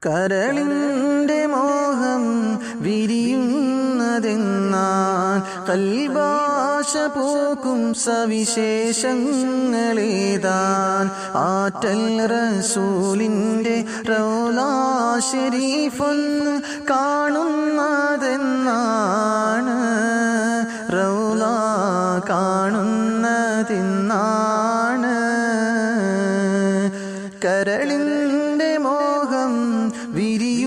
കരളിൻ്റെ മോഹം വിരിയുന്നതെന്നാൽ കൽബാശ പോക്കും സവിശേഷങ്ങളേതാൻ ആറ്റൽ റസൂലിൻ്റെ റൗളാ ശരീഫൊന്ന് കാണുന്നതെന്നാണ് റൗളാ കാണുന്നതെന്നാണ് കരളിൻ്റെ മോഹം വിരിയുന്നതെന്നാൽ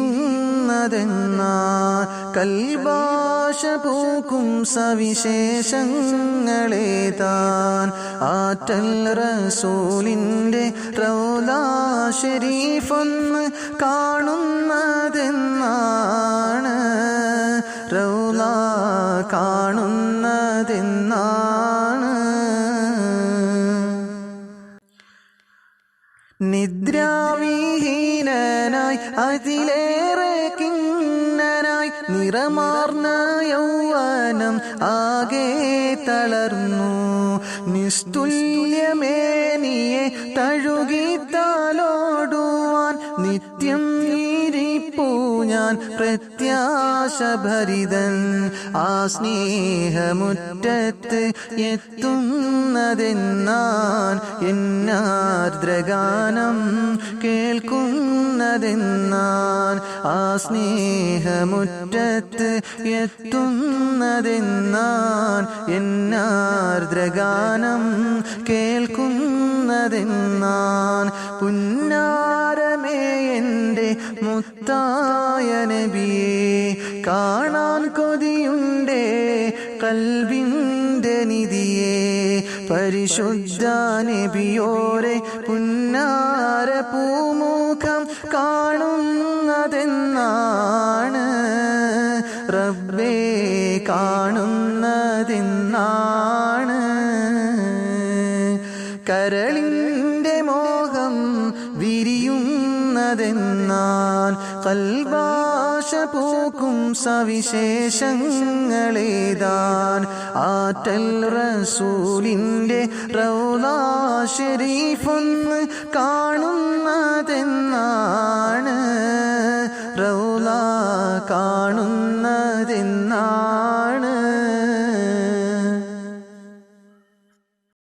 കൽബാശ പൂക്കും സവിശേഷങ്ങളേതാൻ ആറ്റൽ റസൂലിൻ്റെ റൗളാ ശരീഫൊന്ന് കാണുന്നതെന്നാണ് റൗളാ കാണുന്നതെന്നാണ് നിദ്രാവിഹീനനായി അതിലേറെ കിന്നനായി നിറമാർന്ന യൗവനം ആകെ തളർന്നു നിസ്തുല്യമേനിയെ തഴുകിത്താലോടുവാൻ നിത്യം ഇരിപ്പൂ ഞാൻ പ്രത്യാശഭരിതൻ ആ സ്നേഹമുറ്റത്ത് എത്തുന്നതെന്നാൻ എന്നാർദ്രഗാനം കേൾക്കുന്നതെന്നാൻ ആ സ്നേഹമുറ്റത്ത് എത്തുന്നതെന്നാൻ എന്നാർദ്രഗാനം കേൾക്കുന്നതെന്നാൻ പുന്നാരമേ എൻ്റെ മുത്തായ നബിയെ കാണാൻ കൊതിയുണ്ടേ കൽബിൻ്റെ നിധിയെ പരിശുദ്ധ നബിയോരെ പുന്നാര പൂമുഖം കാണുന്നതെന്നാണ് റബ്ബേ കാണുന്നതെന്നാണ് കരളിൻ്റെ മോഹം വിരിയുന്നതെന്നാൽ കൽബാശ പൂക്കും സവിശേഷങ്ങളേതാൻ ആറ്റൽ റസൂലിൻ്റെ റൗളാ ശരീഫൊന്ന് കാണുന്നതെന്നാണ്